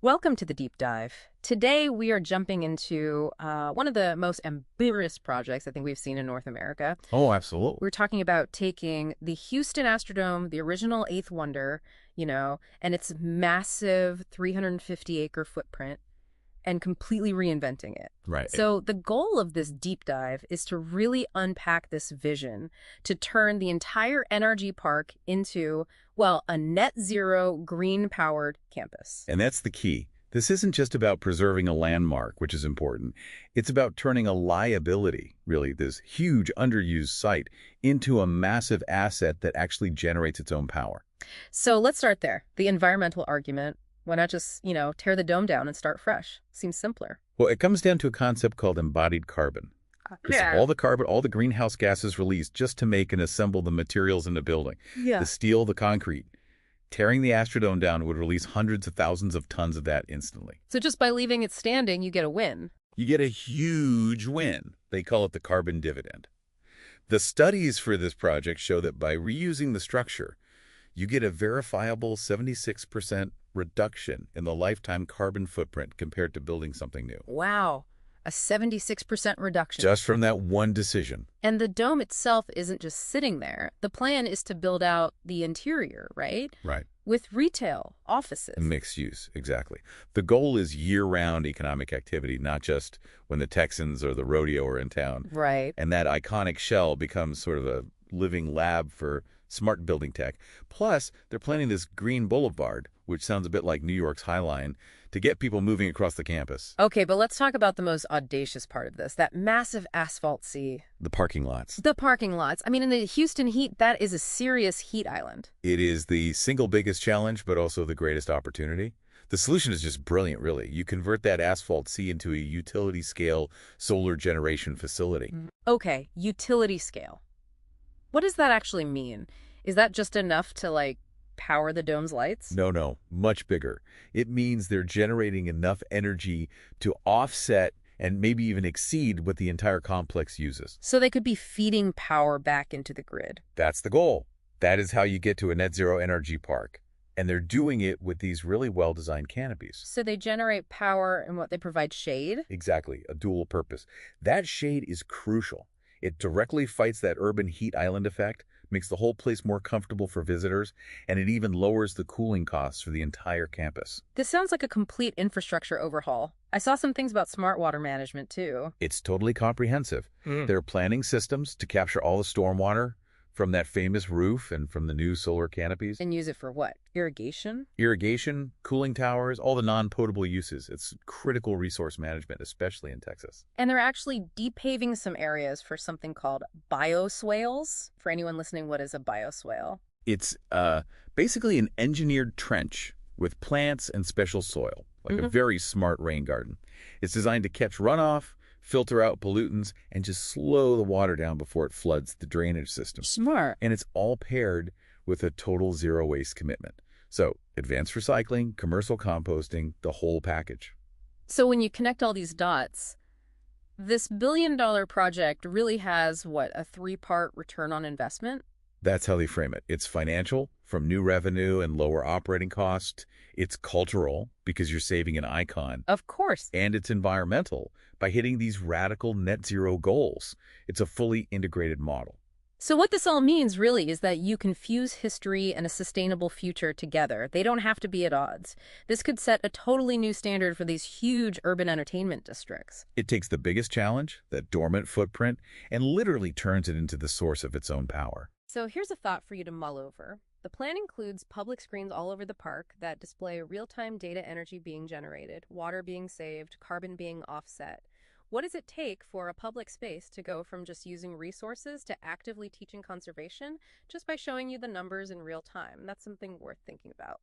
Welcome to the deep dive. Today we are jumping into one of the most ambitious projects I think we've seen in North America. Oh, absolutely. We're talking about taking the Houston Astrodome, the original eighth wonder, and its massive 350-acre footprint, and completely reinventing it. Right. So the goal of this deep dive is to really unpack this vision to turn the entire NRG Park into, well, a net zero green-powered campus. And that's the key. This isn't just about preserving a landmark, which is important. It's about turning a liability, really, this huge underused site, into a massive asset that actually generates its own power. So let's start there. The environmental argument. Why not just, tear the dome down and start fresh? Seems simpler. Well, it comes down to a concept called embodied carbon. It's all the carbon, all the greenhouse gases released just to make and assemble the materials in the building. Yeah. The steel, the concrete. Tearing the Astrodome down would release hundreds of thousands of tons of that instantly. So just by leaving it standing, you get a win. You get a huge win. They call it the carbon dividend. The studies for this project show that by reusing the structure, you get a verifiable 76% reduction in the lifetime carbon footprint compared to building something new. Wow. A 76% reduction. Just from that one decision. And the dome itself isn't just sitting there. The plan is to build out the interior, right? Right. With retail, offices. Mixed use, exactly. The goal is year-round economic activity, not just when the Texans or the rodeo are in town. Right. And that iconic shell becomes sort of a living lab for smart building tech. Plus, they're planning this green boulevard, which sounds a bit like New York's High Line, to get people moving across the campus. Okay, but let's talk about the most audacious part of this, that massive asphalt sea. The parking lots. The parking lots. I mean, in the Houston heat, that is a serious heat island. It is the single biggest challenge, but also the greatest opportunity. The solution is just brilliant, really. You convert that asphalt sea into a utility-scale solar generation facility. Okay, utility scale. What does that actually mean? Is that just enough to, power the dome's lights? No, much bigger. It means they're generating enough energy to offset and maybe even exceed what the entire complex uses. So they could be feeding power back into the grid. That's the goal. That is how you get to a net zero NRG park. And they're doing it with these really well-designed canopies. So they generate power and what they provide shade? Exactly, a dual purpose. That shade is crucial. It directly fights that urban heat island effect, makes the whole place more comfortable for visitors, and it even lowers the cooling costs for the entire campus. This sounds like a complete infrastructure overhaul. I saw some things about smart water management, too. It's totally comprehensive. They're planning systems to capture all the stormwater from that famous roof and from the new solar canopies. And use it for what? Irrigation? Irrigation, cooling towers, all the non-potable uses. It's critical resource management, especially in Texas. And they're actually depaving some areas for something called bioswales. For anyone listening, what is a bioswale? It's basically an engineered trench with plants and special soil, like a very smart rain garden. It's designed to catch runoff, filter out pollutants, and just slow the water down before it floods the drainage system. Smart. And it's all paired with a total zero waste commitment. So advanced recycling, commercial composting, the whole package. So when you connect all these dots, this billion-dollar project really has, what, a three-part return on investment? That's how they frame it. It's financial, from new revenue and lower operating costs. It's cultural, because you're saving an icon. Of course. And it's environmental, by hitting these radical net zero goals. It's a fully integrated model. So what this all means, really, is that you can fuse history and a sustainable future together. They don't have to be at odds. This could set a totally new standard for these huge urban entertainment districts. It takes the biggest challenge, that dormant footprint, and literally turns it into the source of its own power. So here's a thought for you to mull over. The plan includes public screens all over the park that display real-time data energy being generated, water being saved, carbon being offset. What does it take for a public space to go from just using resources to actively teaching conservation just by showing you the numbers in real time? That's something worth thinking about.